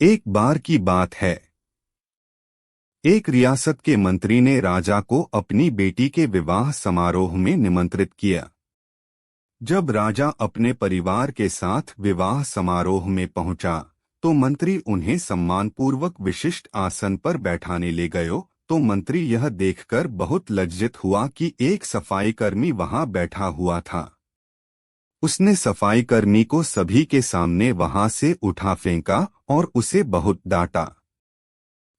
एक बार की बात है, एक रियासत के मंत्री ने राजा को अपनी बेटी के विवाह समारोह में निमंत्रित किया। जब राजा अपने परिवार के साथ विवाह समारोह में पहुंचा, तो मंत्री उन्हें सम्मानपूर्वक विशिष्ट आसन पर बैठाने ले गए। तो मंत्री यह देखकर बहुत लज्जित हुआ कि एक सफाईकर्मी वहां बैठा हुआ था। उसने सफाईकर्मी को सभी के सामने वहां से उठा फेंका और उसे बहुत डांटा।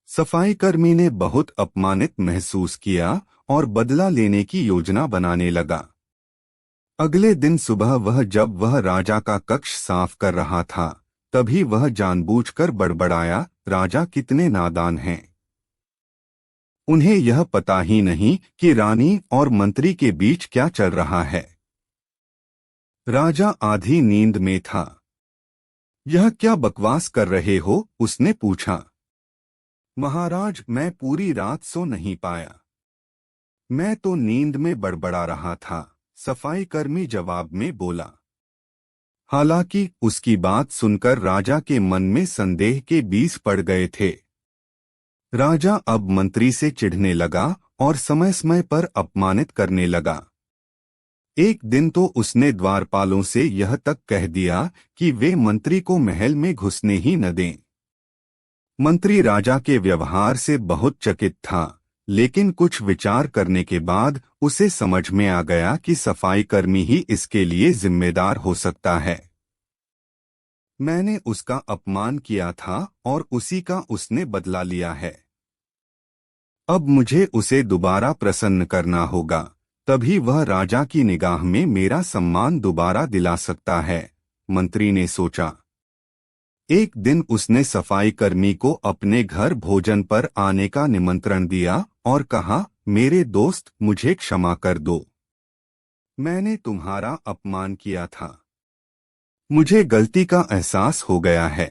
सफाईकर्मी ने बहुत अपमानित महसूस किया और बदला लेने की योजना बनाने लगा। अगले दिन सुबह जब वह राजा का कक्ष साफ कर रहा था, तभी वह जानबूझकर बड़बड़ाया, राजा कितने नादान हैं। उन्हें यह पता ही नहीं कि रानी और मंत्री के बीच क्या चल रहा है। राजा आधी नींद में था। यह क्या बकवास कर रहे हो? उसने पूछा। महाराज, मैं पूरी रात सो नहीं पाया। मैं तो नींद में बड़बड़ा रहा था, सफाईकर्मी जवाब में बोला। हालांकि उसकी बात सुनकर राजा के मन में संदेह के बीज पड़ गए थे। राजा अब मंत्री से चिढ़ने लगा और समय समय पर अपमानित करने लगा। एक दिन तो उसने द्वारपालों से यह तक कह दिया कि वे मंत्री को महल में घुसने ही न दें। मंत्री राजा के व्यवहार से बहुत चकित था, लेकिन कुछ विचार करने के बाद उसे समझ में आ गया कि सफाईकर्मी ही इसके लिए जिम्मेदार हो सकता है। मैंने उसका अपमान किया था और उसी का उसने बदला लिया है। अब मुझे उसे दोबारा प्रसन्न करना होगा, तभी वह राजा की निगाह में मेरा सम्मान दोबारा दिला सकता है, मंत्री ने सोचा। एक दिन उसने सफाईकर्मी को अपने घर भोजन पर आने का निमंत्रण दिया और कहा, मेरे दोस्त, मुझे क्षमा कर दो। मैंने तुम्हारा अपमान किया था। मुझे गलती का एहसास हो गया है।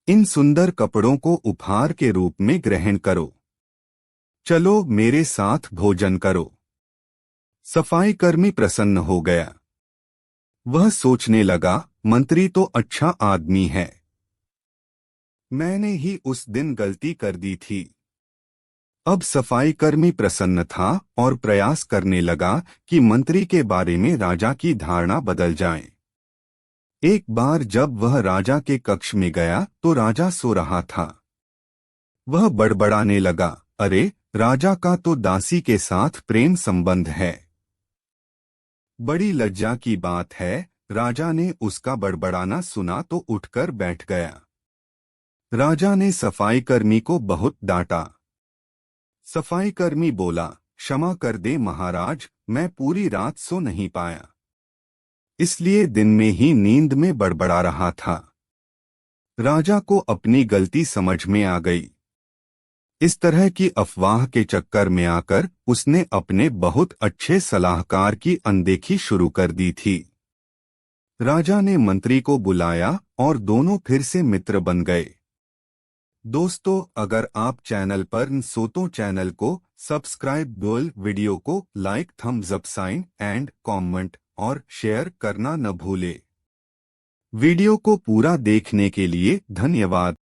इन सुंदर कपड़ों को उपहार के रूप में ग्रहण करो। चलो मेरे साथ भोजन करो। सफाईकर्मी प्रसन्न हो गया। वह सोचने लगा, मंत्री तो अच्छा आदमी है। मैंने ही उस दिन गलती कर दी थी। अब सफाईकर्मी प्रसन्न था और प्रयास करने लगा कि मंत्री के बारे में राजा की धारणा बदल जाए। एक बार जब वह राजा के कक्ष में गया तो राजा सो रहा था। वह बड़बड़ाने लगा, अरे, राजा का तो दासी के साथ प्रेम संबंध है। बड़ी लज्जा की बात है। राजा ने उसका बड़बड़ाना सुना तो उठकर बैठ गया। राजा ने सफाईकर्मी को बहुत डांटा। सफाईकर्मी बोला, क्षमा कर दे महाराज, मैं पूरी रात सो नहीं पाया, इसलिए दिन में ही नींद में बड़बड़ा रहा था। राजा को अपनी गलती समझ में आ गई। इस तरह की अफवाह के चक्कर में आकर उसने अपने बहुत अच्छे सलाहकार की अनदेखी शुरू कर दी थी। राजा ने मंत्री को बुलाया और दोनों फिर से मित्र बन गए। दोस्तों, अगर आप चैनल पर न सो तो चैनल को सब्सक्राइब, बेल वीडियो को like, thumbs up sign and comment और शेयर करना न भूले। वीडियो को पूरा देखने के लिए धन्यवाद।